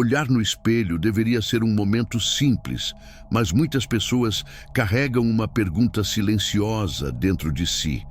Olhar no espelho deveria ser um momento simples, mas muitas pessoas carregam uma pergunta silenciosa dentro de si.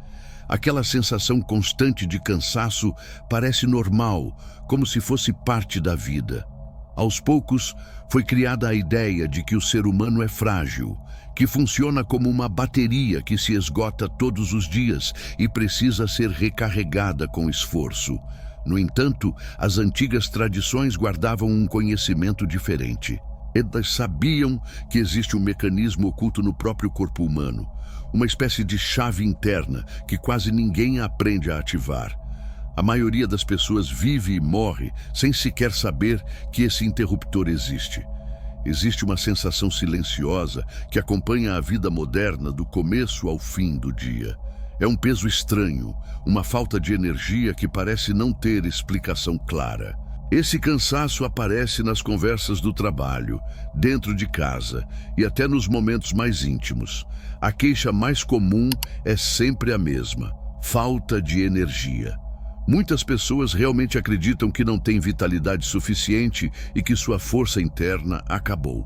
Aquela sensação constante de cansaço parece normal, como se fosse parte da vida. Aos poucos, foi criada a ideia de que o ser humano é frágil, que funciona como uma bateria que se esgota todos os dias e precisa ser recarregada com esforço. No entanto, as antigas tradições guardavam um conhecimento diferente. Elas sabiam que existe um mecanismo oculto no próprio corpo humano, uma espécie de chave interna que quase ninguém aprende a ativar. A maioria das pessoas vive e morre sem sequer saber que esse interruptor existe. Existe uma sensação silenciosa que acompanha a vida moderna do começo ao fim do dia. É um peso estranho, uma falta de energia que parece não ter explicação clara. Esse cansaço aparece nas conversas do trabalho, dentro de casa e até nos momentos mais íntimos. A queixa mais comum é sempre a mesma: falta de energia. Muitas pessoas realmente acreditam que não têm vitalidade suficiente e que sua força interna acabou.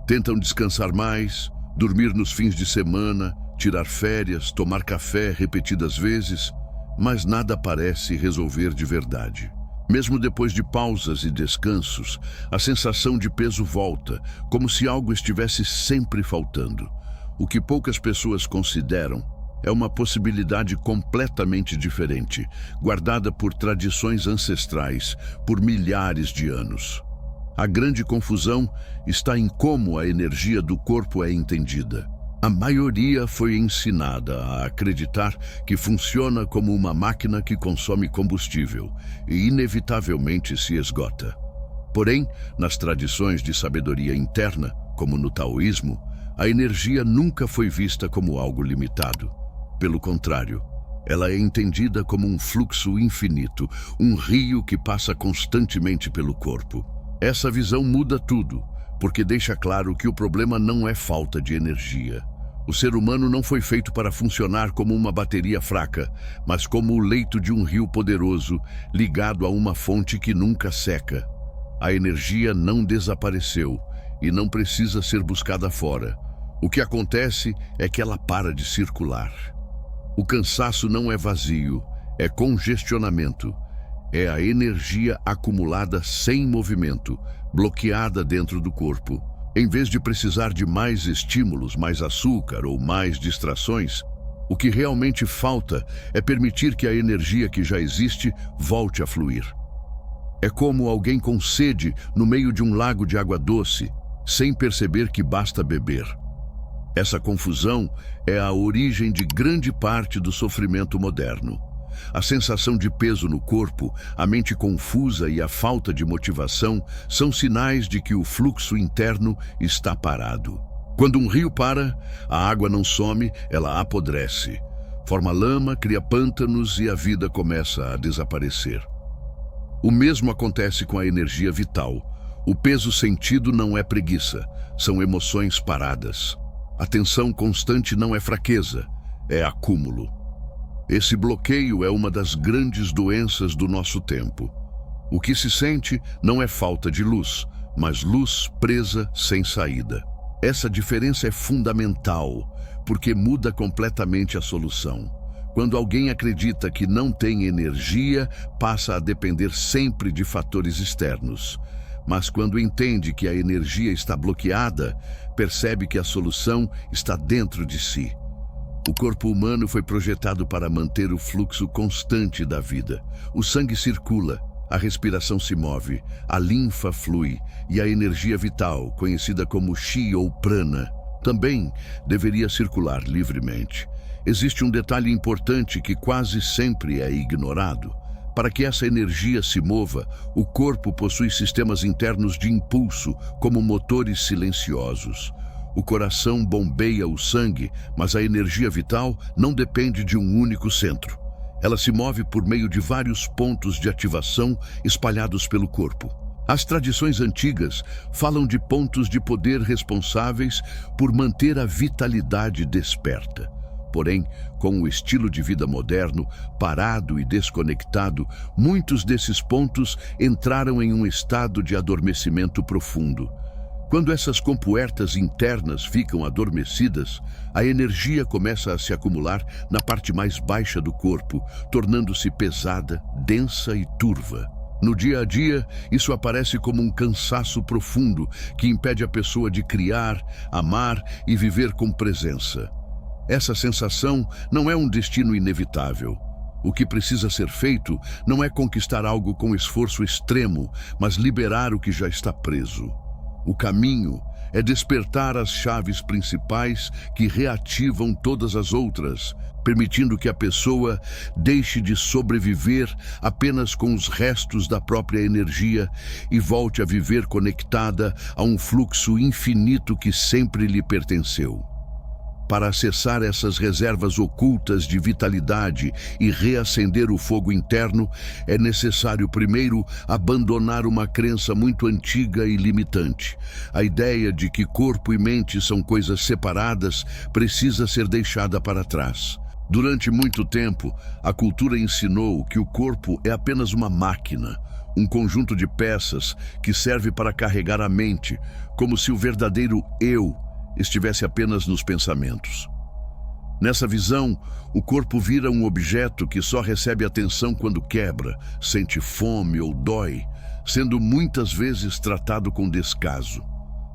Tentam descansar mais, dormir nos fins de semana, tirar férias, tomar café repetidas vezes, mas nada parece resolver de verdade. Mesmo depois de pausas e descansos, a sensação de peso volta, como se algo estivesse sempre faltando. O que poucas pessoas consideram é uma possibilidade completamente diferente, guardada por tradições ancestrais por milhares de anos. A grande confusão está em como a energia do corpo é entendida. A maioria foi ensinada a acreditar que funciona como uma máquina que consome combustível e inevitavelmente se esgota. Porém, nas tradições de sabedoria interna, como no taoísmo, a energia nunca foi vista como algo limitado. Pelo contrário, ela é entendida como um fluxo infinito, um rio que passa constantemente pelo corpo. Essa visão muda tudo, porque deixa claro que o problema não é falta de energia. O ser humano não foi feito para funcionar como uma bateria fraca, mas como o leito de um rio poderoso, ligado a uma fonte que nunca seca. A energia não desapareceu e não precisa ser buscada fora. O que acontece é que ela para de circular. O cansaço não é vazio, é congestionamento. É a energia acumulada sem movimento, bloqueada dentro do corpo. Em vez de precisar de mais estímulos, mais açúcar ou mais distrações, o que realmente falta é permitir que a energia que já existe volte a fluir. É como alguém com sede no meio de um lago de água doce, sem perceber que basta beber. Essa confusão é a origem de grande parte do sofrimento moderno. A sensação de peso no corpo, a mente confusa e a falta de motivação são sinais de que o fluxo interno está parado. Quando um rio para, a água não some, ela apodrece. Forma lama, cria pântanos e a vida começa a desaparecer. O mesmo acontece com a energia vital. O peso sentido não é preguiça, são emoções paradas. A tensão constante não é fraqueza, é acúmulo. Esse bloqueio é uma das grandes doenças do nosso tempo. O que se sente não é falta de luz, mas luz presa sem saída. Essa diferença é fundamental, porque muda completamente a solução. Quando alguém acredita que não tem energia, passa a depender sempre de fatores externos. Mas quando entende que a energia está bloqueada, percebe que a solução está dentro de si. O corpo humano foi projetado para manter o fluxo constante da vida. O sangue circula, a respiração se move, a linfa flui e a energia vital, conhecida como chi ou prana, também deveria circular livremente. Existe um detalhe importante que quase sempre é ignorado. Para que essa energia se mova, o corpo possui sistemas internos de impulso, como motores silenciosos. O coração bombeia o sangue, mas a energia vital não depende de um único centro. Ela se move por meio de vários pontos de ativação espalhados pelo corpo. As tradições antigas falam de pontos de poder responsáveis por manter a vitalidade desperta. Porém, com o estilo de vida moderno, parado e desconectado, muitos desses pontos entraram em um estado de adormecimento profundo. Quando essas compuertas internas ficam adormecidas, a energia começa a se acumular na parte mais baixa do corpo, tornando-se pesada, densa e turva. No dia a dia, isso aparece como um cansaço profundo que impede a pessoa de criar, amar e viver com presença. Essa sensação não é um destino inevitável. O que precisa ser feito não é conquistar algo com esforço extremo, mas liberar o que já está preso. O caminho é despertar as chaves principais que reativam todas as outras, permitindo que a pessoa deixe de sobreviver apenas com os restos da própria energia e volte a viver conectada a um fluxo infinito que sempre lhe pertenceu. Para acessar essas reservas ocultas de vitalidade e reacender o fogo interno, é necessário primeiro abandonar uma crença muito antiga e limitante. A ideia de que corpo e mente são coisas separadas precisa ser deixada para trás. Durante muito tempo, a cultura ensinou que o corpo é apenas uma máquina, um conjunto de peças que serve para carregar a mente, como se o verdadeiro eu estivesse apenas nos pensamentos. Nessa visão, o corpo vira um objeto que só recebe atenção quando quebra, sente fome ou dói, sendo muitas vezes tratado com descaso.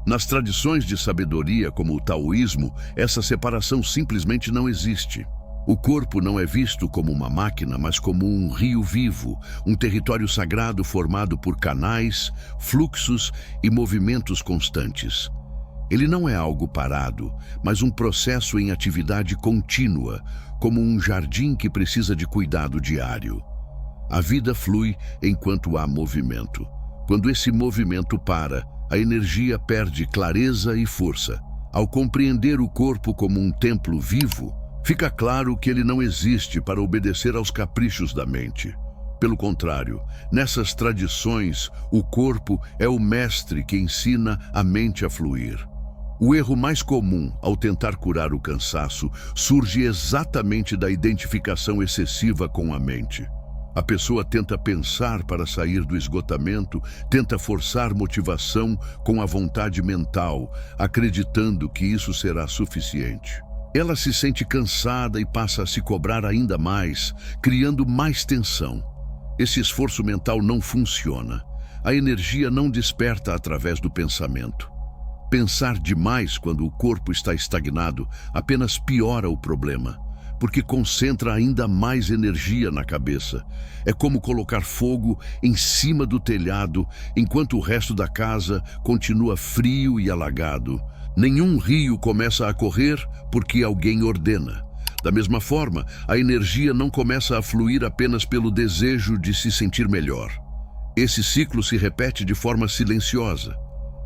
Nas tradições de sabedoria, como o taoísmo, essa separação simplesmente não existe. O corpo não é visto como uma máquina, mas como um rio vivo, um território sagrado formado por canais, fluxos e movimentos constantes. Ele não é algo parado, mas um processo em atividade contínua, como um jardim que precisa de cuidado diário. A vida flui enquanto há movimento. Quando esse movimento para, a energia perde clareza e força. Ao compreender o corpo como um templo vivo, fica claro que ele não existe para obedecer aos caprichos da mente. Pelo contrário, nessas tradições, o corpo é o mestre que ensina a mente a fluir. O erro mais comum ao tentar curar o cansaço surge exatamente da identificação excessiva com a mente. A pessoa tenta pensar para sair do esgotamento, tenta forçar motivação com a vontade mental, acreditando que isso será suficiente. Ela se sente cansada e passa a se cobrar ainda mais, criando mais tensão. Esse esforço mental não funciona. A energia não desperta através do pensamento. Pensar demais quando o corpo está estagnado apenas piora o problema, porque concentra ainda mais energia na cabeça. É como colocar fogo em cima do telhado, enquanto o resto da casa continua frio e alagado. Nenhum rio começa a correr porque alguém ordena. Da mesma forma, a energia não começa a fluir apenas pelo desejo de se sentir melhor. Esse ciclo se repete de forma silenciosa.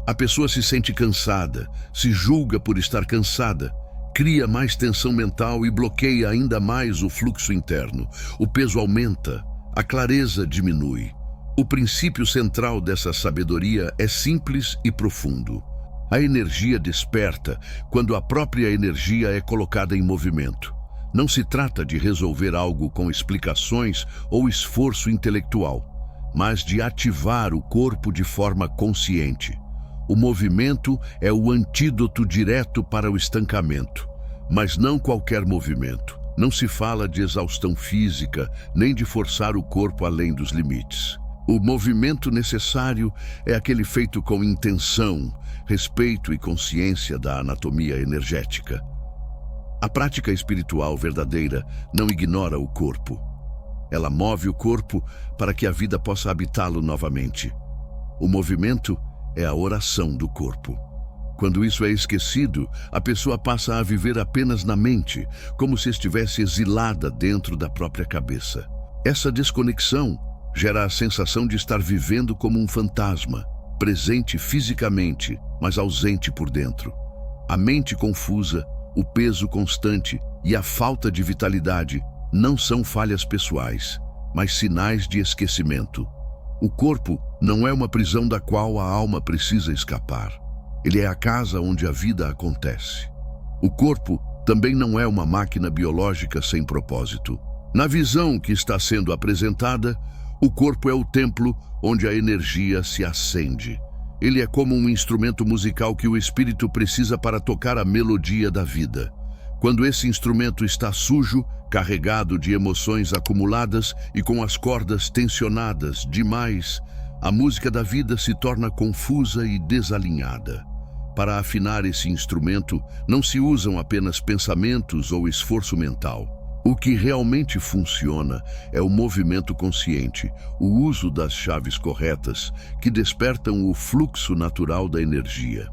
A pessoa se sente cansada, se julga por estar cansada, cria mais tensão mental e bloqueia ainda mais o fluxo interno. O peso aumenta, a clareza diminui. O princípio central dessa sabedoria é simples e profundo. A energia desperta quando a própria energia é colocada em movimento. Não se trata de resolver algo com explicações ou esforço intelectual, mas de ativar o corpo de forma consciente. O movimento é o antídoto direto para o estancamento, mas não qualquer movimento. Não se fala de exaustão física, nem de forçar o corpo além dos limites. O movimento necessário é aquele feito com intenção, respeito e consciência da anatomia energética. A prática espiritual verdadeira não ignora o corpo. Ela move o corpo para que a vida possa habitá-lo novamente. O movimento é a oração do corpo. Quando isso é esquecido, a pessoa passa a viver apenas na mente, como se estivesse exilada dentro da própria cabeça. Essa desconexão gera a sensação de estar vivendo como um fantasma, presente fisicamente, mas ausente por dentro. A mente confusa, o peso constante e a falta de vitalidade não são falhas pessoais, mas sinais de esquecimento. O corpo não é uma prisão da qual a alma precisa escapar. Ele é a casa onde a vida acontece. O corpo também não é uma máquina biológica sem propósito. Na visão que está sendo apresentada, o corpo é o templo onde a energia se acende. Ele é como um instrumento musical que o espírito precisa para tocar a melodia da vida. Quando esse instrumento está sujo, carregado de emoções acumuladas e com as cordas tensionadas demais, a música da vida se torna confusa e desalinhada. Para afinar esse instrumento, não se usam apenas pensamentos ou esforço mental. O que realmente funciona é o movimento consciente, o uso das chaves corretas, que despertam o fluxo natural da energia.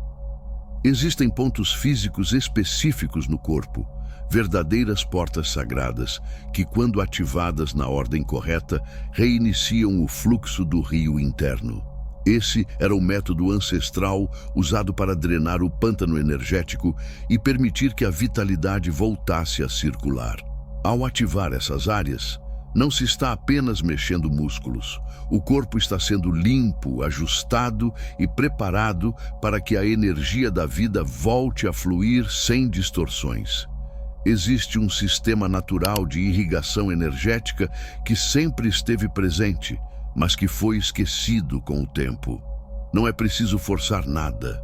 Existem pontos físicos específicos no corpo, verdadeiras portas sagradas, que, quando ativadas na ordem correta, reiniciam o fluxo do rio interno. Esse era o método ancestral usado para drenar o pântano energético e permitir que a vitalidade voltasse a circular. Ao ativar essas áreas, não se está apenas mexendo músculos. O corpo está sendo limpo, ajustado e preparado para que a energia da vida volte a fluir sem distorções. Existe um sistema natural de irrigação energética que sempre esteve presente, mas que foi esquecido com o tempo. Não é preciso forçar nada.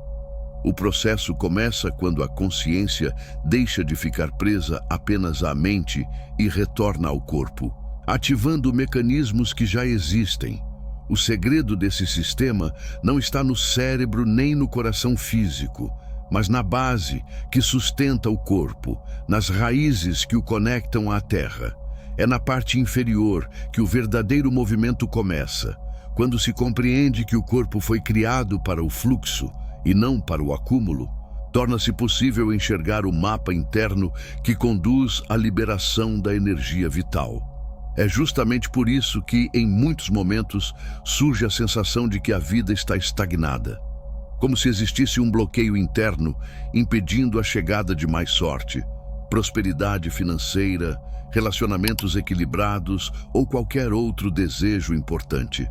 O processo começa quando a consciência deixa de ficar presa apenas à mente e retorna ao corpo, ativando mecanismos que já existem. O segredo desse sistema não está no cérebro nem no coração físico, mas na base que sustenta o corpo, nas raízes que o conectam à terra. É na parte inferior que o verdadeiro movimento começa, quando se compreende que o corpo foi criado para o fluxo e não para o acúmulo. Torna-se possível enxergar o mapa interno que conduz à liberação da energia vital. É justamente por isso que, em muitos momentos, surge a sensação de que a vida está estagnada, como se existisse um bloqueio interno impedindo a chegada de mais sorte, prosperidade financeira, relacionamentos equilibrados ou qualquer outro desejo importante.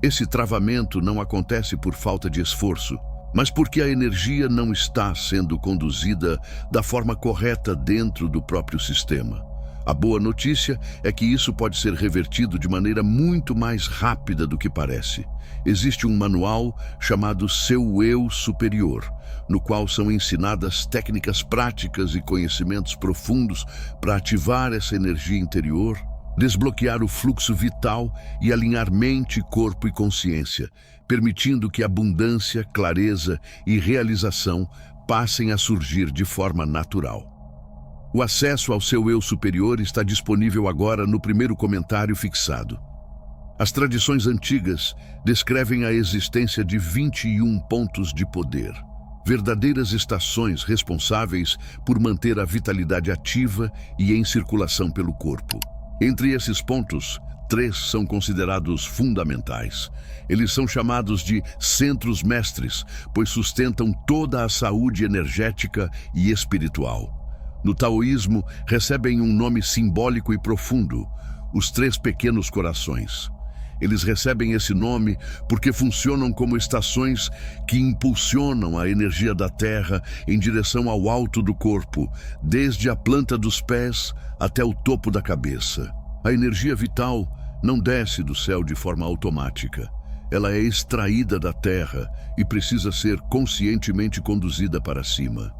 Esse travamento não acontece por falta de esforço, mas porque a energia não está sendo conduzida da forma correta dentro do próprio sistema. A boa notícia é que isso pode ser revertido de maneira muito mais rápida do que parece. Existe um manual chamado Seu Eu Superior, no qual são ensinadas técnicas práticas e conhecimentos profundos para ativar essa energia interior, desbloquear o fluxo vital e alinhar mente, corpo e consciência, permitindo que abundância, clareza e realização passem a surgir de forma natural. O acesso ao seu eu superior está disponível agora no primeiro comentário fixado. As tradições antigas descrevem a existência de 21 pontos de poder, verdadeiras estações responsáveis por manter a vitalidade ativa e em circulação pelo corpo. Entre esses pontos, 3 são considerados fundamentais. Eles são chamados de centros mestres, pois sustentam toda a saúde energética e espiritual. No taoísmo, recebem um nome simbólico e profundo: os 3 pequenos corações. Eles recebem esse nome porque funcionam como estações que impulsionam a energia da terra em direção ao alto do corpo, desde a planta dos pés até o topo da cabeça. A energia vital não desce do céu de forma automática. Ela é extraída da terra e precisa ser conscientemente conduzida para cima.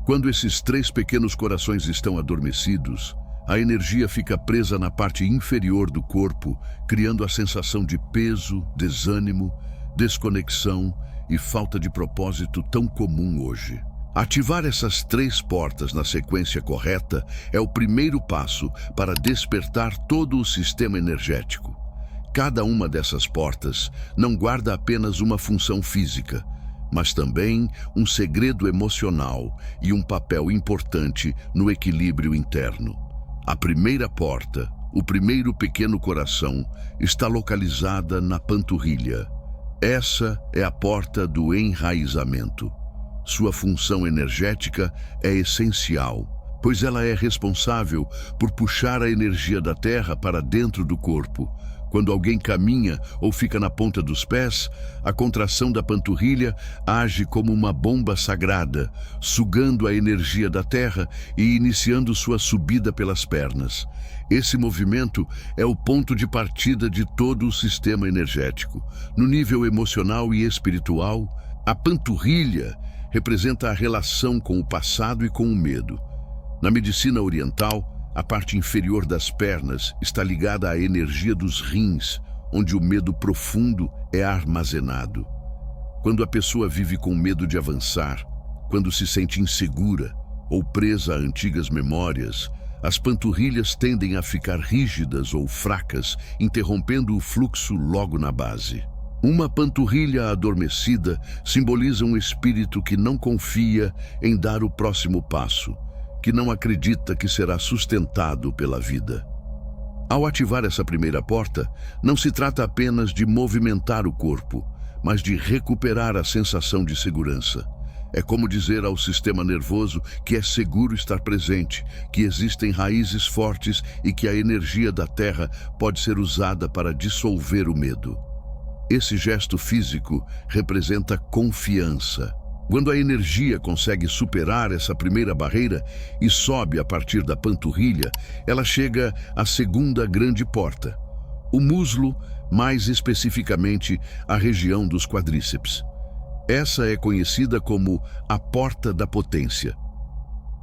Quando esses 3 pequenos corações estão adormecidos, a energia fica presa na parte inferior do corpo, criando a sensação de peso, desânimo, desconexão e falta de propósito tão comum hoje. Ativar essas 3 portas na sequência correta é o primeiro passo para despertar todo o sistema energético. Cada uma dessas portas não guarda apenas uma função física, mas também um segredo emocional e um papel importante no equilíbrio interno. A primeira porta, o primeiro pequeno coração, está localizada na panturrilha. Essa é a porta do enraizamento. Sua função energética é essencial, pois ela é responsável por puxar a energia da terra para dentro do corpo, Quando alguém caminha ou fica na ponta dos pés, a contração da panturrilha age como uma bomba sagrada, sugando a energia da terra e iniciando sua subida pelas pernas. Esse movimento é o ponto de partida de todo o sistema energético. No nível emocional e espiritual, a panturrilha representa a relação com o passado e com o medo. Na medicina oriental, a parte inferior das pernas está ligada à energia dos rins, onde o medo profundo é armazenado. Quando a pessoa vive com medo de avançar, quando se sente insegura ou presa a antigas memórias, as panturrilhas tendem a ficar rígidas ou fracas, interrompendo o fluxo logo na base. Uma panturrilha adormecida simboliza um espírito que não confia em dar o próximo passo, que não acredita que será sustentado pela vida. Ao ativar essa primeira porta, não se trata apenas de movimentar o corpo, mas de recuperar a sensação de segurança. É como dizer ao sistema nervoso que é seguro estar presente, que existem raízes fortes e que a energia da terra pode ser usada para dissolver o medo. Esse gesto físico representa confiança. Quando a energia consegue superar essa primeira barreira e sobe a partir da panturrilha, ela chega à segunda grande porta, o muslo, mais especificamente a região dos quadríceps. Essa é conhecida como a porta da potência.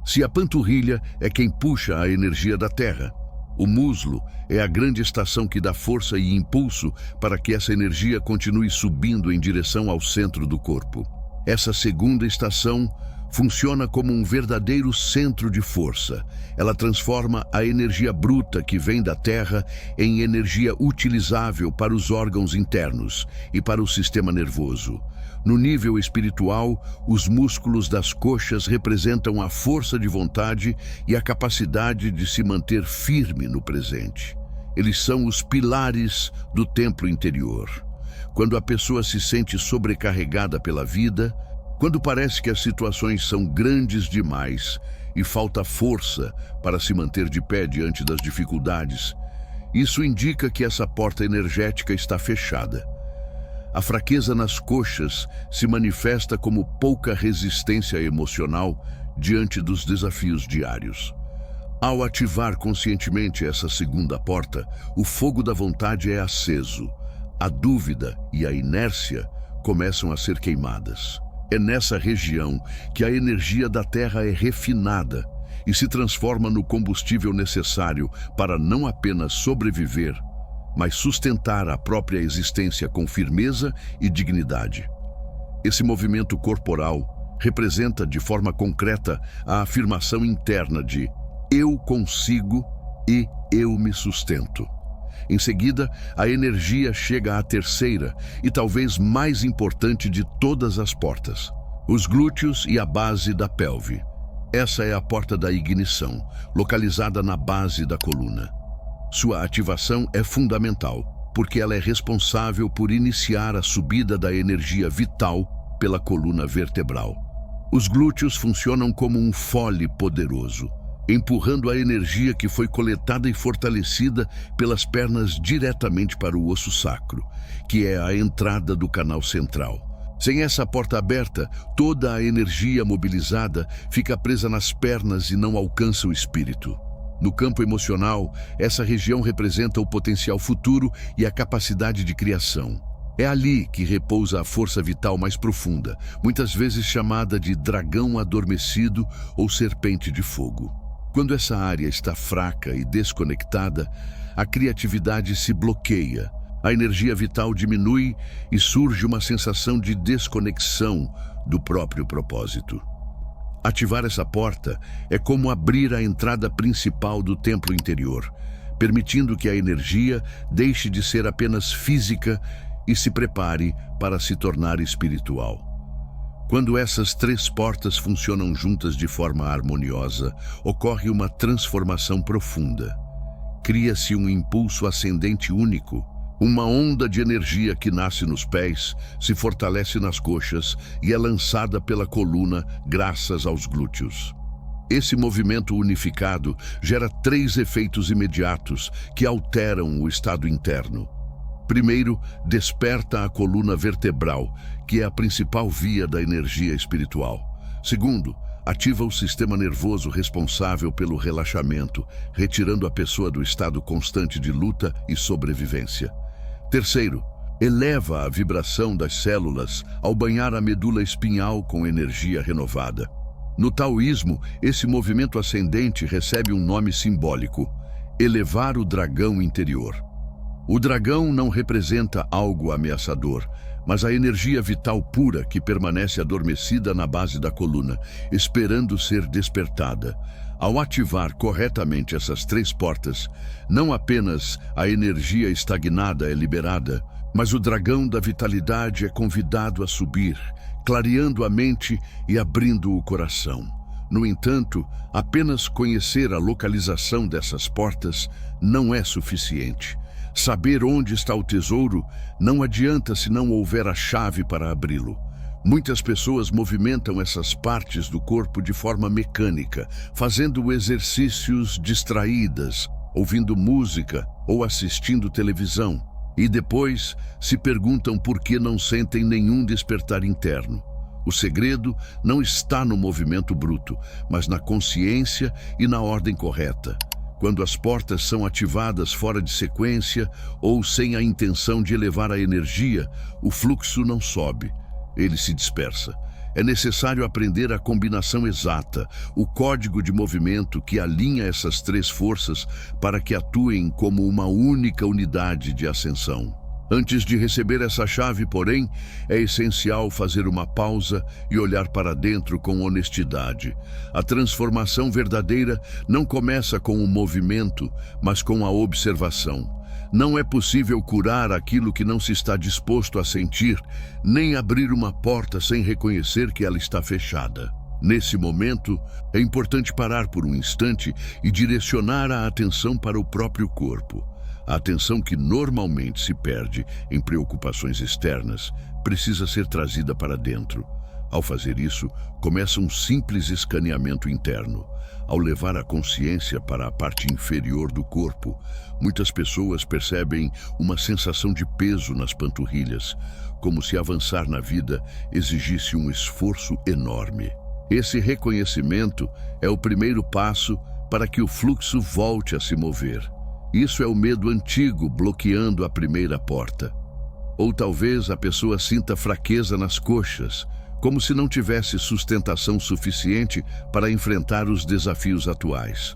Se a panturrilha é quem puxa a energia da terra, o muslo é a grande estação que dá força e impulso para que essa energia continue subindo em direção ao centro do corpo. Essa segunda estação funciona como um verdadeiro centro de força. Ela transforma a energia bruta que vem da terra em energia utilizável para os órgãos internos e para o sistema nervoso. No nível espiritual, os músculos das coxas representam a força de vontade e a capacidade de se manter firme no presente. Eles são os pilares do templo interior. Quando a pessoa se sente sobrecarregada pela vida, quando parece que as situações são grandes demais e falta força para se manter de pé diante das dificuldades, isso indica que essa porta energética está fechada. A fraqueza nas coxas se manifesta como pouca resistência emocional diante dos desafios diários. Ao ativar conscientemente essa segunda porta, o fogo da vontade é aceso. A dúvida e a inércia começam a ser queimadas. É nessa região que a energia da Terra é refinada e se transforma no combustível necessário para não apenas sobreviver, mas sustentar a própria existência com firmeza e dignidade. Esse movimento corporal representa de forma concreta a afirmação interna de "eu consigo" e "eu me sustento". Em seguida, a energia chega à terceira e talvez mais importante de todas as portas, os glúteos e a base da pelve. Essa é a porta da ignição, localizada na base da coluna. Sua ativação é fundamental, porque ela é responsável por iniciar a subida da energia vital pela coluna vertebral. Os glúteos funcionam como um fole poderoso, empurrando a energia que foi coletada e fortalecida pelas pernas diretamente para o osso sacro, que é a entrada do canal central. Sem essa porta aberta, toda a energia mobilizada fica presa nas pernas e não alcança o espírito. No campo emocional, essa região representa o potencial futuro e a capacidade de criação. É ali que repousa a força vital mais profunda, muitas vezes chamada de dragão adormecido ou serpente de fogo. Quando essa área está fraca e desconectada, a criatividade se bloqueia, a energia vital diminui e surge uma sensação de desconexão do próprio propósito. Ativar essa porta é como abrir a entrada principal do templo interior, permitindo que a energia deixe de ser apenas física e se prepare para se tornar espiritual. Quando essas três portas funcionam juntas de forma harmoniosa, ocorre uma transformação profunda. Cria-se um impulso ascendente único, uma onda de energia que nasce nos pés, se fortalece nas coxas e é lançada pela coluna graças aos glúteos. Esse movimento unificado gera três efeitos imediatos que alteram o estado interno. Primeiro, desperta a coluna vertebral, que é a principal via da energia espiritual. Segundo, ativa o sistema nervoso responsável pelo relaxamento, retirando a pessoa do estado constante de luta e sobrevivência. Terceiro, eleva a vibração das células ao banhar a medula espinhal com energia renovada. No taoísmo, esse movimento ascendente recebe um nome simbólico: elevar o dragão interior. O dragão não representa algo ameaçador, mas a energia vital pura que permanece adormecida na base da coluna, esperando ser despertada. Ao ativar corretamente essas 3 portas, não apenas a energia estagnada é liberada, mas o dragão da vitalidade é convidado a subir, clareando a mente e abrindo o coração. No entanto, apenas conhecer a localização dessas portas não é suficiente. Saber onde está o tesouro não adianta se não houver a chave para abri-lo. Muitas pessoas movimentam essas partes do corpo de forma mecânica, fazendo exercícios distraídas, ouvindo música ou assistindo televisão, e depois se perguntam por que não sentem nenhum despertar interno. O segredo não está no movimento bruto, mas na consciência e na ordem correta. Quando as portas são ativadas fora de sequência ou sem a intenção de elevar a energia, o fluxo não sobe, ele se dispersa. É necessário aprender a combinação exata, o código de movimento que alinha essas 3 forças para que atuem como uma única unidade de ascensão. Antes de receber essa chave, porém, é essencial fazer uma pausa e olhar para dentro com honestidade. A transformação verdadeira não começa com o movimento, mas com a observação. Não é possível curar aquilo que não se está disposto a sentir, nem abrir uma porta sem reconhecer que ela está fechada. Nesse momento, é importante parar por um instante e direcionar a atenção para o próprio corpo. A atenção que normalmente se perde em preocupações externas precisa ser trazida para dentro. Ao fazer isso, começa um simples escaneamento interno. Ao levar a consciência para a parte inferior do corpo, muitas pessoas percebem uma sensação de peso nas panturrilhas, como se avançar na vida exigisse um esforço enorme. Esse reconhecimento é o primeiro passo para que o fluxo volte a se mover. Isso é o medo antigo bloqueando a primeira porta. Ou talvez a pessoa sinta fraqueza nas coxas, como se não tivesse sustentação suficiente para enfrentar os desafios atuais.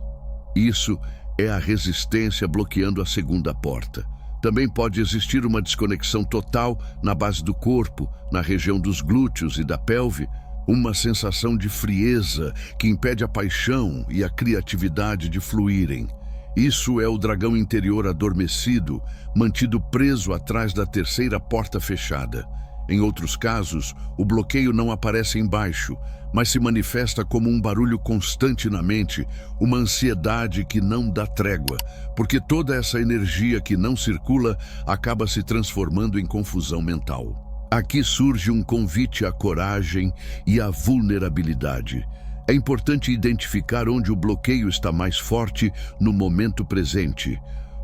Isso é a resistência bloqueando a segunda porta. Também pode existir uma desconexão total na base do corpo, na região dos glúteos e da pelve, uma sensação de frieza que impede a paixão e a criatividade de fluírem. Isso é o dragão interior adormecido, mantido preso atrás da terceira porta fechada. Em outros casos, o bloqueio não aparece embaixo, mas se manifesta como um barulho constante na mente, uma ansiedade que não dá trégua, porque toda essa energia que não circula acaba se transformando em confusão mental. Aqui surge um convite à coragem e à vulnerabilidade. É importante identificar onde o bloqueio está mais forte no momento presente.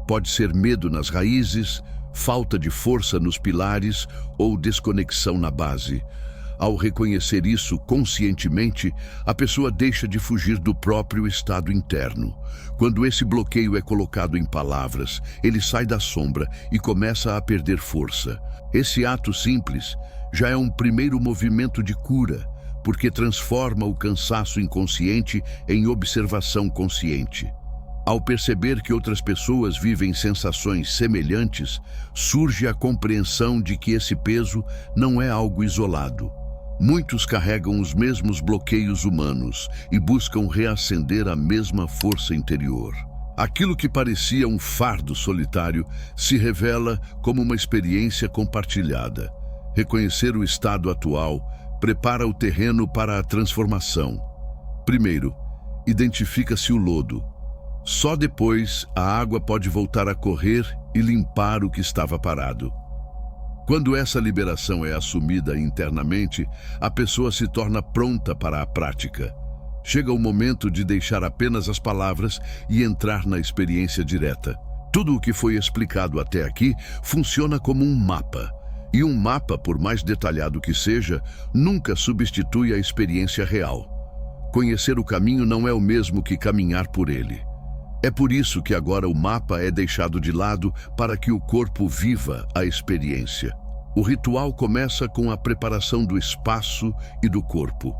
Pode ser medo nas raízes, falta de força nos pilares ou desconexão na base. Ao reconhecer isso conscientemente, a pessoa deixa de fugir do próprio estado interno. Quando esse bloqueio é colocado em palavras, ele sai da sombra e começa a perder força. Esse ato simples já é um primeiro movimento de cura, porque transforma o cansaço inconsciente em observação consciente. Ao perceber que outras pessoas vivem sensações semelhantes, surge a compreensão de que esse peso não é algo isolado. Muitos carregam os mesmos bloqueios humanos e buscam reacender a mesma força interior. Aquilo que parecia um fardo solitário se revela como uma experiência compartilhada. Reconhecer o estado atual prepara o terreno para a transformação. Primeiro, identifica-se o lodo. Só depois a água pode voltar a correr e limpar o que estava parado. Quando essa liberação é assumida internamente, a pessoa se torna pronta para a prática. Chega o momento de deixar apenas as palavras e entrar na experiência direta. Tudo o que foi explicado até aqui funciona como um mapa. E um mapa, por mais detalhado que seja, nunca substitui a experiência real. Conhecer o caminho não é o mesmo que caminhar por ele. É por isso que agora o mapa é deixado de lado para que o corpo viva a experiência. O ritual começa com a preparação do espaço e do corpo.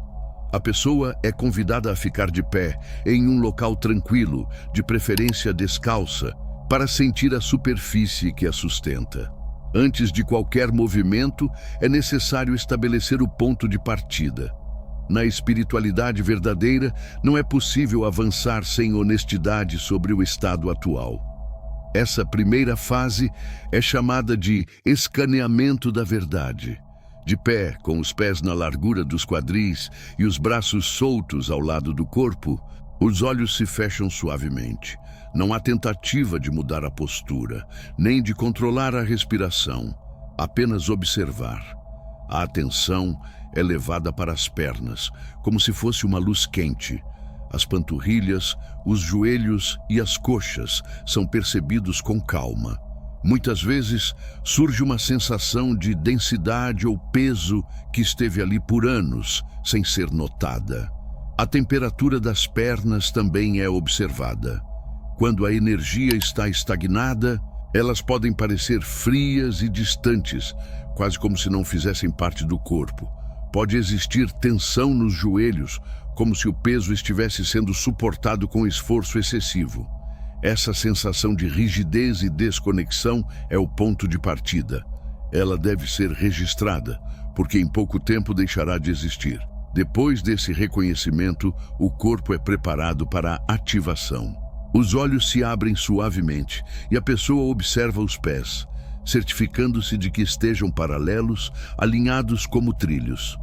A pessoa é convidada a ficar de pé em um local tranquilo, de preferência descalça, para sentir a superfície que a sustenta. Antes de qualquer movimento, é necessário estabelecer o ponto de partida. Na espiritualidade verdadeira, não é possível avançar sem honestidade sobre o estado atual. Essa primeira fase é chamada de escaneamento da verdade. De pé, com os pés na largura dos quadris e os braços soltos ao lado do corpo, os olhos se fecham suavemente. Não há tentativa de mudar a postura, nem de controlar a respiração, apenas observar. A atenção é levada para as pernas, como se fosse uma luz quente. As panturrilhas, os joelhos e as coxas são percebidos com calma. Muitas vezes surge uma sensação de densidade ou peso que esteve ali por anos, sem ser notada. A temperatura das pernas também é observada. Quando a energia está estagnada, elas podem parecer frias e distantes, quase como se não fizessem parte do corpo. Pode existir tensão nos joelhos, como se o peso estivesse sendo suportado com esforço excessivo. Essa sensação de rigidez e desconexão é o ponto de partida. Ela deve ser registrada, porque em pouco tempo deixará de existir. Depois desse reconhecimento, o corpo é preparado para a ativação. Os olhos se abrem suavemente e a pessoa observa os pés, certificando-se de que estejam paralelos, alinhados como trilhos.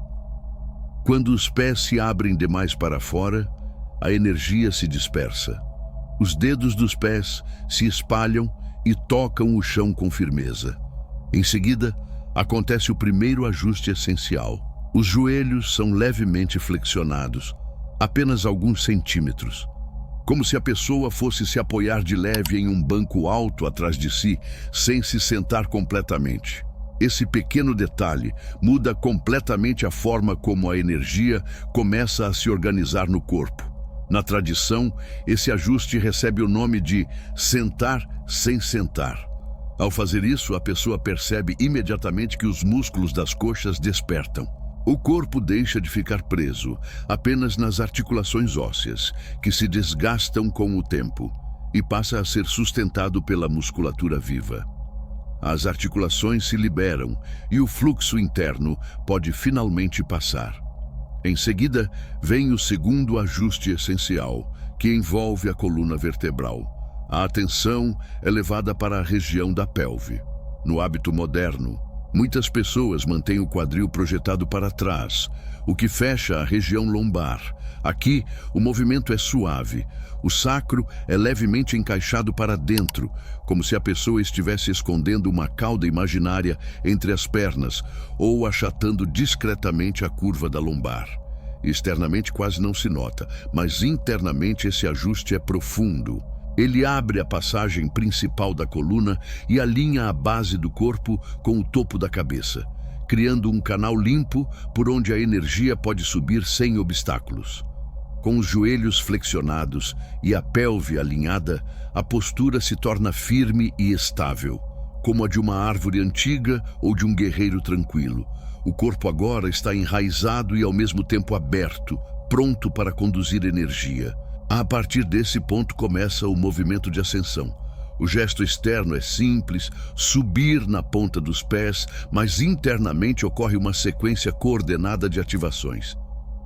Quando os pés se abrem demais para fora, a energia se dispersa. Os dedos dos pés se espalham e tocam o chão com firmeza. Em seguida, acontece o primeiro ajuste essencial. Os joelhos são levemente flexionados, apenas alguns centímetros, como se a pessoa fosse se apoiar de leve em um banco alto atrás de si, sem se sentar completamente. Esse pequeno detalhe muda completamente a forma como a energia começa a se organizar no corpo. Na tradição, esse ajuste recebe o nome de sentar sem sentar. Ao fazer isso, a pessoa percebe imediatamente que os músculos das coxas despertam. O corpo deixa de ficar preso apenas nas articulações ósseas, que se desgastam com o tempo, e passa a ser sustentado pela musculatura viva. As articulações se liberam e o fluxo interno pode finalmente passar. Em seguida, vem o segundo ajuste essencial, que envolve a coluna vertebral. A atenção é levada para a região da pelve. No hábito moderno, muitas pessoas mantêm o quadril projetado para trás, o que fecha a região lombar. Aqui, o movimento é suave. O sacro é levemente encaixado para dentro, como se a pessoa estivesse escondendo uma cauda imaginária entre as pernas ou achatando discretamente a curva da lombar. Externamente quase não se nota, mas internamente esse ajuste é profundo. Ele abre a passagem principal da coluna e alinha a base do corpo com o topo da cabeça, criando um canal limpo por onde a energia pode subir sem obstáculos. Com os joelhos flexionados e a pelve alinhada, a postura se torna firme e estável, como a de uma árvore antiga ou de um guerreiro tranquilo. O corpo agora está enraizado e ao mesmo tempo aberto, pronto para conduzir energia. A partir desse ponto começa o movimento de ascensão. O gesto externo é simples, subir na ponta dos pés, mas internamente ocorre uma sequência coordenada de ativações.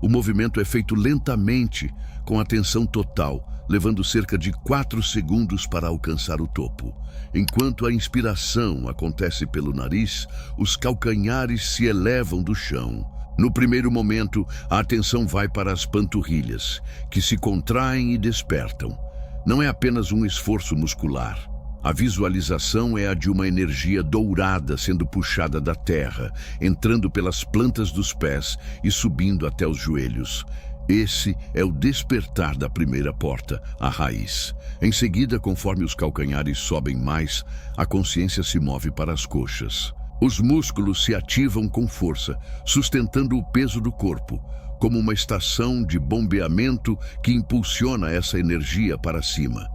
O movimento é feito lentamente, com atenção total, levando cerca de 4 segundos para alcançar o topo. Enquanto a inspiração acontece pelo nariz, os calcanhares se elevam do chão. No primeiro momento, a atenção vai para as panturrilhas, que se contraem e despertam. Não é apenas um esforço muscular. A visualização é a de uma energia dourada sendo puxada da terra, entrando pelas plantas dos pés e subindo até os joelhos. Esse é o despertar da primeira porta, a raiz. Em seguida, conforme os calcanhares sobem mais, a consciência se move para as coxas. Os músculos se ativam com força, sustentando o peso do corpo, como uma estação de bombeamento que impulsiona essa energia para cima.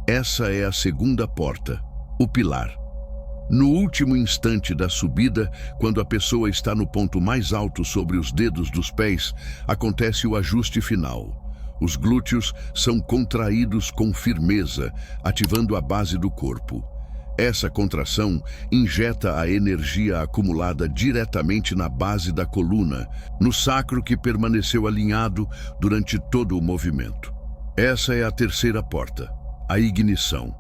Essa é a segunda porta, o pilar. No último instante da subida, quando a pessoa está no ponto mais alto sobre os dedos dos pés, acontece o ajuste final. Os glúteos são contraídos com firmeza, ativando a base do corpo. Essa contração injeta a energia acumulada diretamente na base da coluna, no sacro que permaneceu alinhado durante todo o movimento. Essa é a terceira porta, a ignição.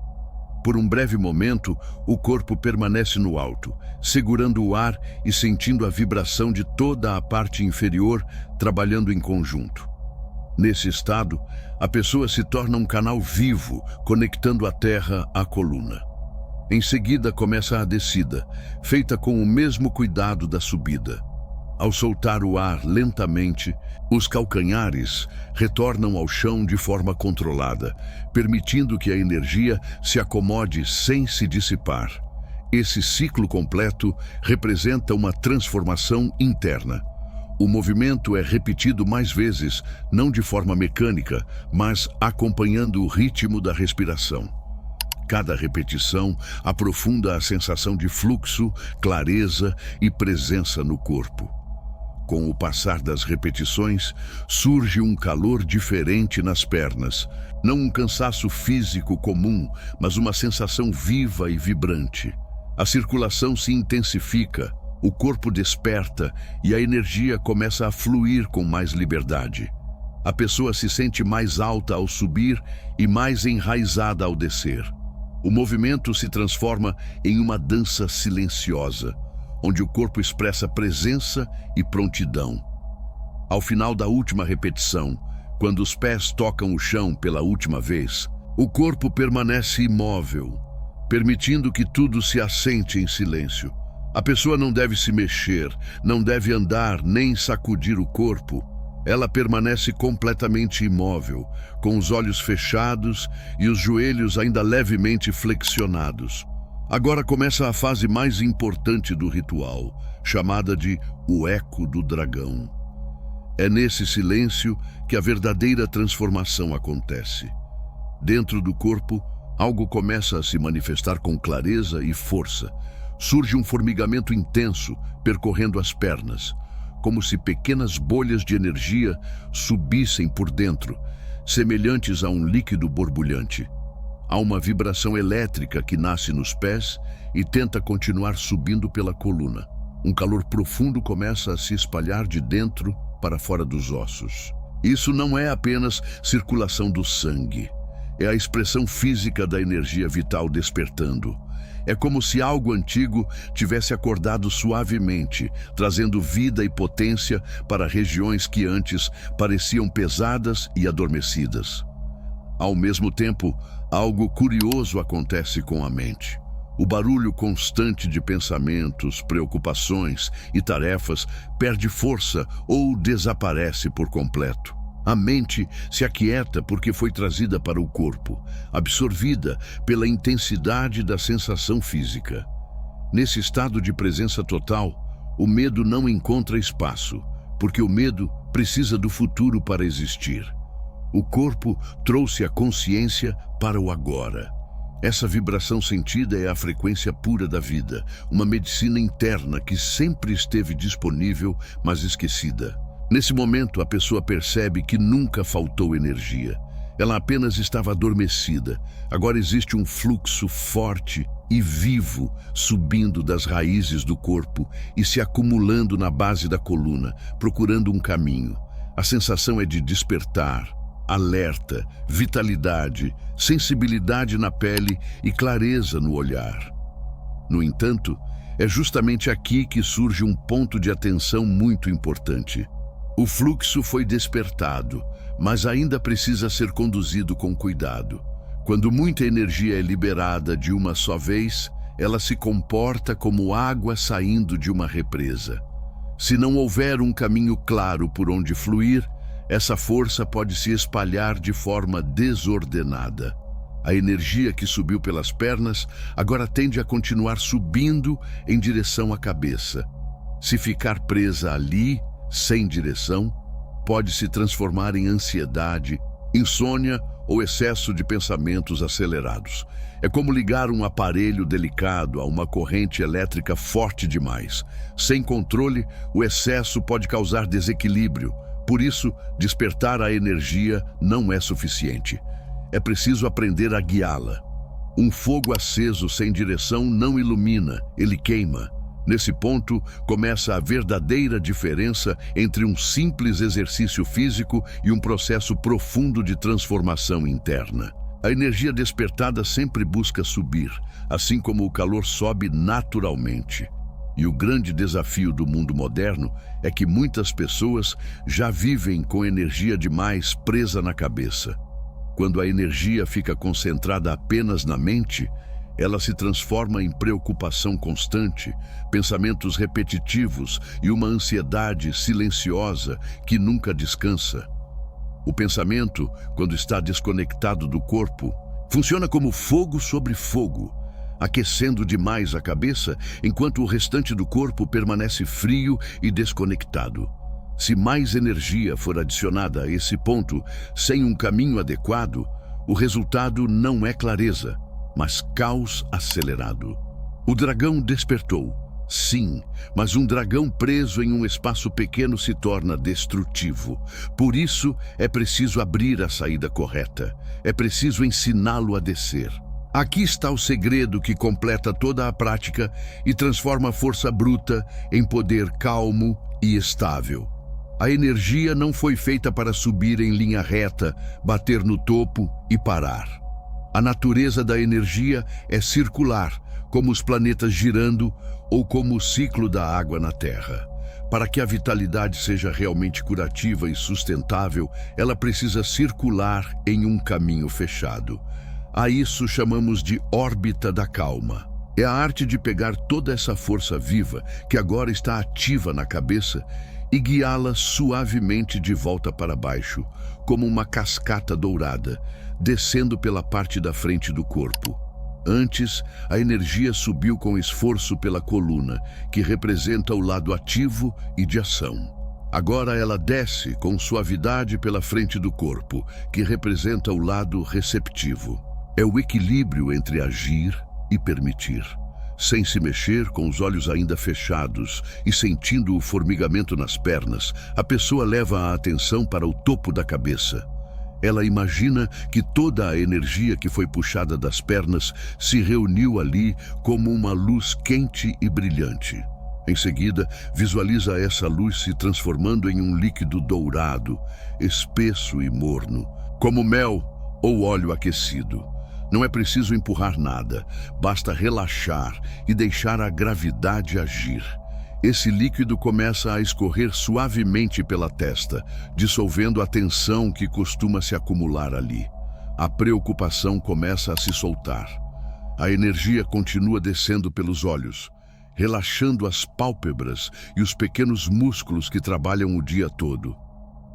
Por um breve momento, o corpo permanece no alto, segurando o ar e sentindo a vibração de toda a parte inferior trabalhando em conjunto. Nesse estado, a pessoa se torna um canal vivo, conectando a terra à coluna. Em seguida começa a descida, feita com o mesmo cuidado da subida. Ao soltar o ar lentamente, os calcanhares retornam ao chão de forma controlada, permitindo que a energia se acomode sem se dissipar. Esse ciclo completo representa uma transformação interna. O movimento é repetido mais vezes, não de forma mecânica, mas acompanhando o ritmo da respiração. Cada repetição aprofunda a sensação de fluxo, clareza e presença no corpo. Com o passar das repetições, surge um calor diferente nas pernas. Não um cansaço físico comum, mas uma sensação viva e vibrante. A circulação se intensifica, o corpo desperta e a energia começa a fluir com mais liberdade. A pessoa se sente mais alta ao subir e mais enraizada ao descer. O movimento se transforma em uma dança silenciosa, onde o corpo expressa presença e prontidão. Ao final da última repetição, quando os pés tocam o chão pela última vez, o corpo permanece imóvel, permitindo que tudo se assente em silêncio. A pessoa não deve se mexer, não deve andar nem sacudir o corpo. Ela permanece completamente imóvel, com os olhos fechados e os joelhos ainda levemente flexionados. Agora começa a fase mais importante do ritual, chamada de o eco do dragão. É nesse silêncio que a verdadeira transformação acontece. Dentro do corpo, algo começa a se manifestar com clareza e força. Surge um formigamento intenso percorrendo as pernas, como se pequenas bolhas de energia subissem por dentro, semelhantes a um líquido borbulhante. Há uma vibração elétrica que nasce nos pés e tenta continuar subindo pela coluna. Um calor profundo começa a se espalhar de dentro para fora dos ossos. Isso não é apenas circulação do sangue. É a expressão física da energia vital despertando. É como se algo antigo tivesse acordado suavemente, trazendo vida e potência para regiões que antes pareciam pesadas e adormecidas. Ao mesmo tempo, algo curioso acontece com a mente. O barulho constante de pensamentos, preocupações e tarefas perde força ou desaparece por completo. A mente se aquieta porque foi trazida para o corpo, absorvida pela intensidade da sensação física. Nesse estado de presença total, o medo não encontra espaço, porque o medo precisa do futuro para existir. O corpo trouxe a consciência para o agora. Essa vibração sentida é a frequência pura da vida, uma medicina interna que sempre esteve disponível, mas esquecida. Nesse momento, a pessoa percebe que nunca faltou energia. Ela apenas estava adormecida. Agora existe um fluxo forte e vivo subindo das raízes do corpo e se acumulando na base da coluna, procurando um caminho. A sensação é de despertar, alerta, vitalidade, sensibilidade na pele e clareza no olhar. No entanto, é justamente aqui que surge um ponto de atenção muito importante. O fluxo foi despertado, mas ainda precisa ser conduzido com cuidado. Quando muita energia é liberada de uma só vez, ela se comporta como água saindo de uma represa. Se não houver um caminho claro por onde fluir, Essa força pode se espalhar de forma desordenada. A energia que subiu pelas pernas agora tende a continuar subindo em direção à cabeça. Se ficar presa ali, sem direção, pode se transformar em ansiedade, insônia ou excesso de pensamentos acelerados. É como ligar um aparelho delicado a uma corrente elétrica forte demais. Sem controle, o excesso pode causar desequilíbrio. Por isso, despertar a energia não é suficiente. É preciso aprender a guiá-la. Um fogo aceso sem direção não ilumina, ele queima. Nesse ponto, começa a verdadeira diferença entre um simples exercício físico e um processo profundo de transformação interna. A energia despertada sempre busca subir, assim como o calor sobe naturalmente. E o grande desafio do mundo moderno é que muitas pessoas já vivem com energia demais presa na cabeça. Quando a energia fica concentrada apenas na mente, ela se transforma em preocupação constante, pensamentos repetitivos e uma ansiedade silenciosa que nunca descansa. O pensamento, quando está desconectado do corpo, funciona como fogo sobre fogo, aquecendo demais a cabeça, enquanto o restante do corpo permanece frio e desconectado. Se mais energia for adicionada a esse ponto, sem um caminho adequado, o resultado não é clareza, mas caos acelerado. O dragão despertou. Sim, mas um dragão preso em um espaço pequeno se torna destrutivo. Por isso, é preciso abrir a saída correta. É preciso ensiná-lo a descer. Aqui está o segredo que completa toda a prática e transforma a força bruta em poder calmo e estável. A energia não foi feita para subir em linha reta, bater no topo e parar. A natureza da energia é circular, como os planetas girando ou como o ciclo da água na Terra. Para que a vitalidade seja realmente curativa e sustentável, ela precisa circular em um caminho fechado. A isso chamamos de órbita da calma. É a arte de pegar toda essa força viva, que agora está ativa na cabeça, e guiá-la suavemente de volta para baixo, como uma cascata dourada, descendo pela parte da frente do corpo. Antes, a energia subiu com esforço pela coluna, que representa o lado ativo e de ação. Agora ela desce com suavidade pela frente do corpo, que representa o lado receptivo. É o equilíbrio entre agir e permitir. Sem se mexer, com os olhos ainda fechados e sentindo o formigamento nas pernas, a pessoa leva a atenção para o topo da cabeça. Ela imagina que toda a energia que foi puxada das pernas se reuniu ali como uma luz quente e brilhante. Em seguida, visualiza essa luz se transformando em um líquido dourado, espesso e morno, como mel ou óleo aquecido. Não é preciso empurrar nada, basta relaxar e deixar a gravidade agir. Esse líquido começa a escorrer suavemente pela testa, dissolvendo a tensão que costuma se acumular ali. A preocupação começa a se soltar. A energia continua descendo pelos olhos, relaxando as pálpebras e os pequenos músculos que trabalham o dia todo.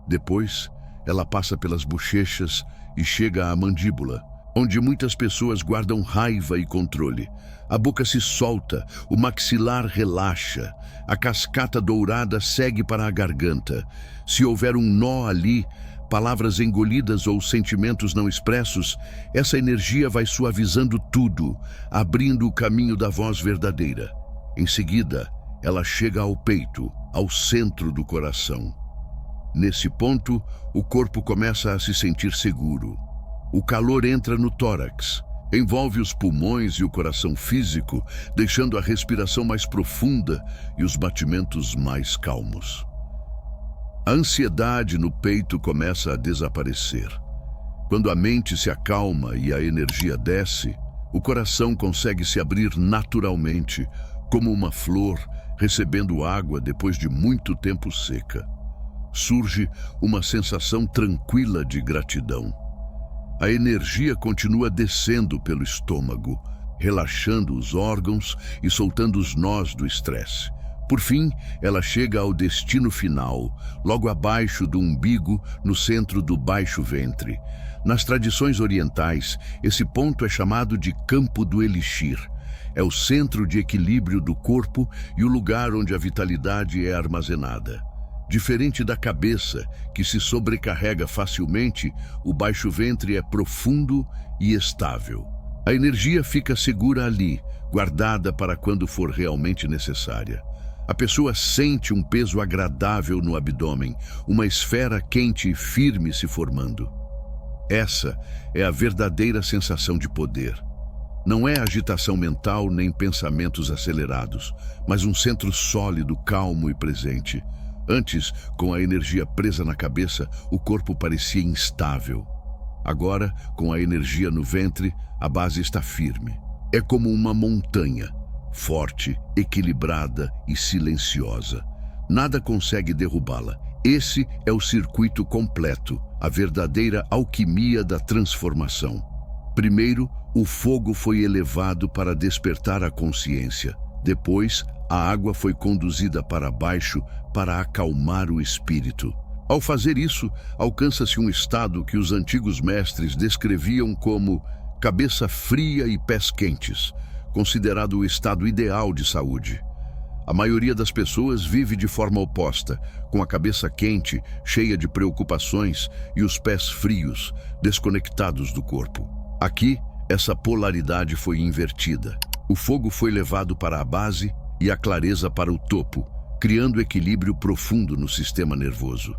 Depois, ela passa pelas bochechas e chega à mandíbula, onde muitas pessoas guardam raiva e controle. A boca se solta, o maxilar relaxa, a cascata dourada segue para a garganta. Se houver um nó ali, palavras engolidas ou sentimentos não expressos, essa energia vai suavizando tudo, abrindo o caminho da voz verdadeira. Em seguida, ela chega ao peito, ao centro do coração. Nesse ponto, o corpo começa a se sentir seguro. O calor entra no tórax, envolve os pulmões e o coração físico, deixando a respiração mais profunda e os batimentos mais calmos. A ansiedade no peito começa a desaparecer. Quando a mente se acalma e a energia desce, o coração consegue se abrir naturalmente, como uma flor recebendo água depois de muito tempo seca. Surge uma sensação tranquila de gratidão. A energia continua descendo pelo estômago, relaxando os órgãos e soltando os nós do estresse. Por fim, ela chega ao destino final, logo abaixo do umbigo, no centro do baixo ventre. Nas tradições orientais, esse ponto é chamado de campo do elixir. É o centro de equilíbrio do corpo e o lugar onde a vitalidade é armazenada. Diferente da cabeça, que se sobrecarrega facilmente, o baixo ventre é profundo e estável. A energia fica segura ali, guardada para quando for realmente necessária. A pessoa sente um peso agradável no abdômen, uma esfera quente e firme se formando. Essa é a verdadeira sensação de poder. Não é agitação mental nem pensamentos acelerados, mas um centro sólido, calmo e presente. Antes, com a energia presa na cabeça, o corpo parecia instável. Agora, com a energia no ventre, a base está firme. É como uma montanha, forte, equilibrada e silenciosa. Nada consegue derrubá-la. Esse é o circuito completo, a verdadeira alquimia da transformação. Primeiro, o fogo foi elevado para despertar a consciência. Depois, a água foi conduzida para baixo para acalmar o espírito. Ao fazer isso, alcança-se um estado que os antigos mestres descreviam como cabeça fria e pés quentes, considerado o estado ideal de saúde. A maioria das pessoas vive de forma oposta, com a cabeça quente, cheia de preocupações, e os pés frios, desconectados do corpo. Aqui, essa polaridade foi invertida. O fogo foi levado para a base e a clareza para o topo, criando equilíbrio profundo no sistema nervoso.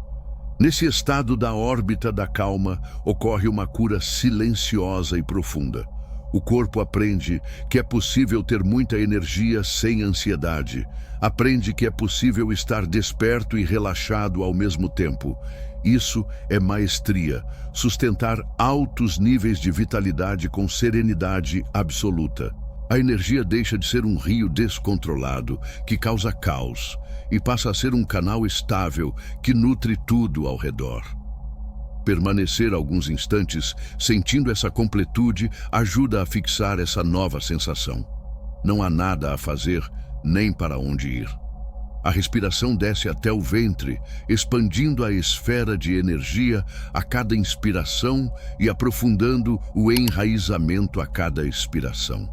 Nesse estado da órbita da calma, ocorre uma cura silenciosa e profunda. O corpo aprende que é possível ter muita energia sem ansiedade. Aprende que é possível estar desperto e relaxado ao mesmo tempo. Isso é maestria, sustentar altos níveis de vitalidade com serenidade absoluta. A energia deixa de ser um rio descontrolado, que causa caos, e passa a ser um canal estável que nutre tudo ao redor. Permanecer alguns instantes sentindo essa completude ajuda a fixar essa nova sensação. Não há nada a fazer, nem para onde ir. A respiração desce até o ventre, expandindo a esfera de energia a cada inspiração e aprofundando o enraizamento a cada expiração.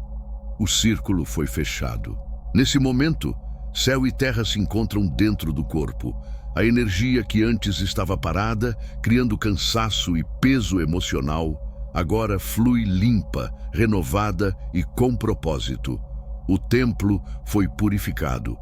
O círculo foi fechado. Nesse momento, céu e terra se encontram dentro do corpo. A energia que antes estava parada, criando cansaço e peso emocional, agora flui limpa, renovada e com propósito. O templo foi purificado.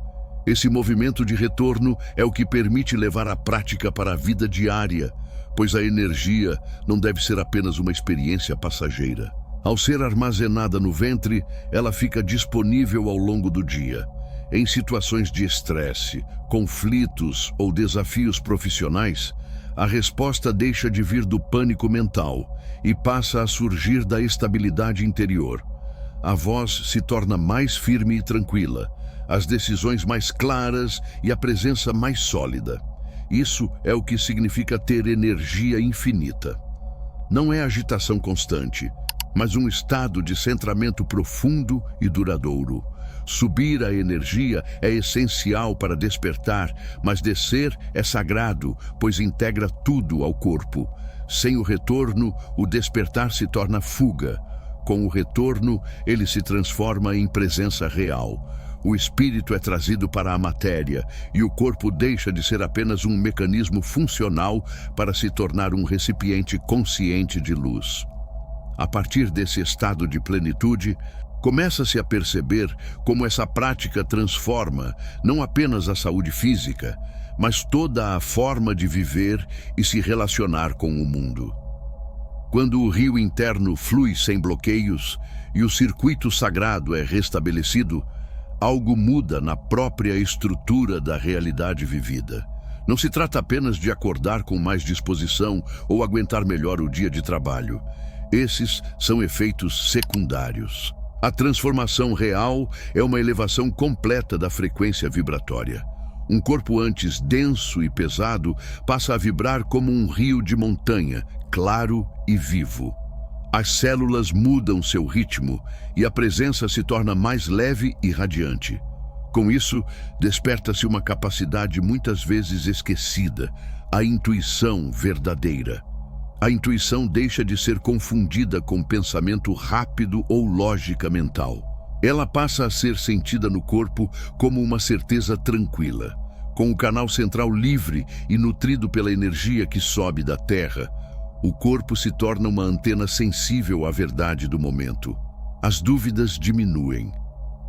Esse movimento de retorno é o que permite levar a prática para a vida diária, pois a energia não deve ser apenas uma experiência passageira. Ao ser armazenada no ventre, ela fica disponível ao longo do dia. Em situações de estresse, conflitos ou desafios profissionais, a resposta deixa de vir do pânico mental e passa a surgir da estabilidade interior. A voz se torna mais firme e tranquila, as decisões mais claras e a presença mais sólida. Isso é o que significa ter energia infinita. Não é agitação constante, mas um estado de centramento profundo e duradouro. Subir a energia é essencial para despertar, mas descer é sagrado, pois integra tudo ao corpo. Sem o retorno, o despertar se torna fuga. Com o retorno, ele se transforma em presença real. O espírito é trazido para a matéria e o corpo deixa de ser apenas um mecanismo funcional para se tornar um recipiente consciente de luz. A partir desse estado de plenitude, começa-se a perceber como essa prática transforma não apenas a saúde física, mas toda a forma de viver e se relacionar com o mundo. Quando o rio interno flui sem bloqueios e o circuito sagrado é restabelecido, algo muda na própria estrutura da realidade vivida. Não se trata apenas de acordar com mais disposição ou aguentar melhor o dia de trabalho. Esses são efeitos secundários. A transformação real é uma elevação completa da frequência vibratória. Um corpo antes denso e pesado passa a vibrar como um rio de montanha, claro e vivo. As células mudam seu ritmo e a presença se torna mais leve e radiante. Com isso, desperta-se uma capacidade muitas vezes esquecida, a intuição verdadeira. A intuição deixa de ser confundida com pensamento rápido ou lógica mental. Ela passa a ser sentida no corpo como uma certeza tranquila. Com o canal central livre e nutrido pela energia que sobe da terra, o corpo se torna uma antena sensível à verdade do momento. As dúvidas diminuem.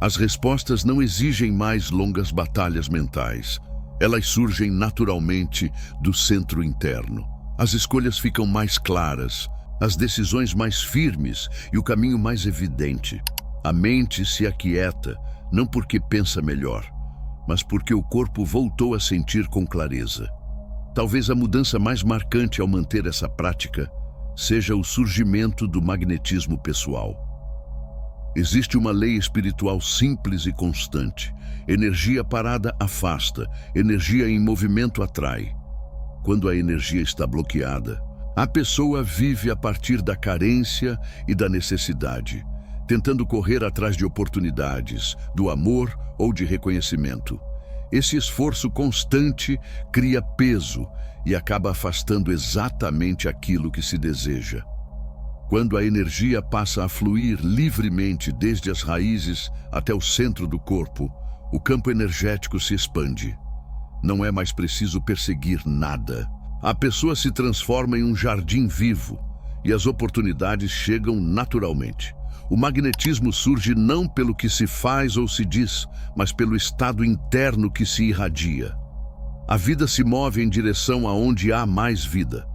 As respostas não exigem mais longas batalhas mentais. Elas surgem naturalmente do centro interno. As escolhas ficam mais claras, as decisões mais firmes e o caminho mais evidente. A mente se aquieta, não porque pensa melhor, mas porque o corpo voltou a sentir com clareza. Talvez a mudança mais marcante ao manter essa prática seja o surgimento do magnetismo pessoal. Existe uma lei espiritual simples e constante. Energia parada afasta, energia em movimento atrai. Quando a energia está bloqueada, a pessoa vive a partir da carência e da necessidade, tentando correr atrás de oportunidades, do amor ou de reconhecimento. Esse esforço constante cria peso e acaba afastando exatamente aquilo que se deseja. Quando a energia passa a fluir livremente desde as raízes até o centro do corpo, o campo energético se expande. Não é mais preciso perseguir nada. A pessoa se transforma em um jardim vivo e as oportunidades chegam naturalmente. O magnetismo surge não pelo que se faz ou se diz, mas pelo estado interno que se irradia. A vida se move em direção aonde há mais vida.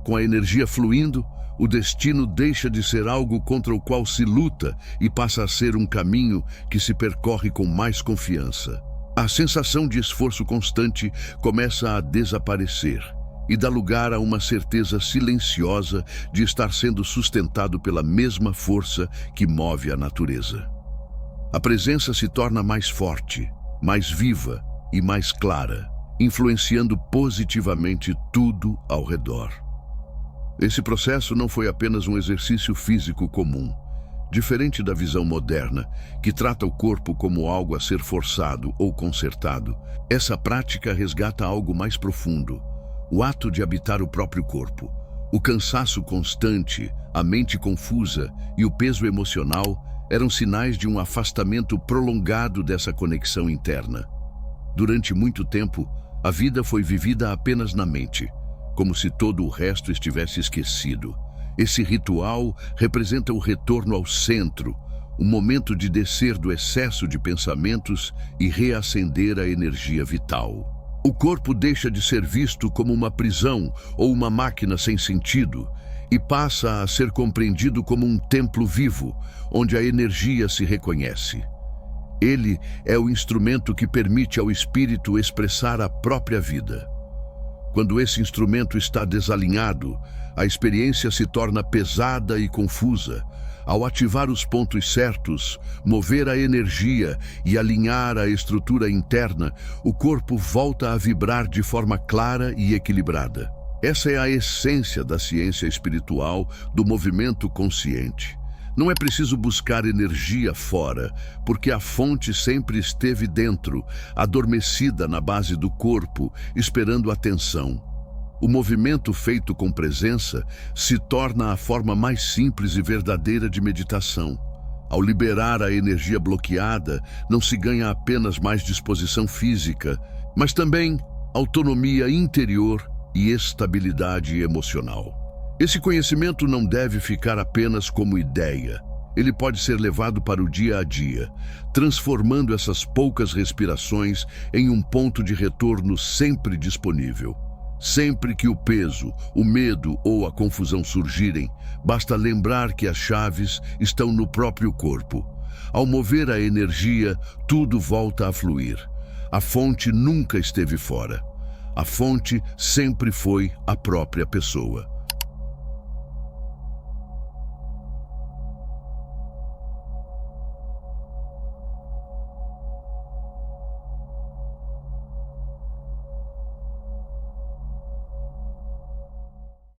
Com a energia fluindo, o destino deixa de ser algo contra o qual se luta e passa a ser um caminho que se percorre com mais confiança. A sensação de esforço constante começa a desaparecer e dá lugar a uma certeza silenciosa de estar sendo sustentado pela mesma força que move a natureza. A presença se torna mais forte, mais viva e mais clara, influenciando positivamente tudo ao redor. Esse processo não foi apenas um exercício físico comum. Diferente da visão moderna, que trata o corpo como algo a ser forçado ou consertado, essa prática resgata algo mais profundo: o ato de habitar o próprio corpo. O cansaço constante, a mente confusa e o peso emocional eram sinais de um afastamento prolongado dessa conexão interna. Durante muito tempo, a vida foi vivida apenas na mente, como se todo o resto estivesse esquecido. Esse ritual representa o retorno ao centro, o momento de descer do excesso de pensamentos e reacender a energia vital. O corpo deixa de ser visto como uma prisão ou uma máquina sem sentido e passa a ser compreendido como um templo vivo, onde a energia se reconhece. Ele é o instrumento que permite ao espírito expressar a própria vida. Quando esse instrumento está desalinhado, a experiência se torna pesada e confusa. Ao ativar os pontos certos, mover a energia e alinhar a estrutura interna, o corpo volta a vibrar de forma clara e equilibrada. Essa é a essência da ciência espiritual, do movimento consciente. Não é preciso buscar energia fora, porque a fonte sempre esteve dentro, adormecida na base do corpo, esperando atenção. O movimento feito com presença se torna a forma mais simples e verdadeira de meditação. Ao liberar a energia bloqueada, não se ganha apenas mais disposição física, mas também autonomia interior e estabilidade emocional. Esse conhecimento não deve ficar apenas como ideia. Ele pode ser levado para o dia a dia, transformando essas poucas respirações em um ponto de retorno sempre disponível. Sempre que o peso, o medo ou a confusão surgirem, basta lembrar que as chaves estão no próprio corpo. Ao mover a energia, tudo volta a fluir. A fonte nunca esteve fora. A fonte sempre foi a própria pessoa.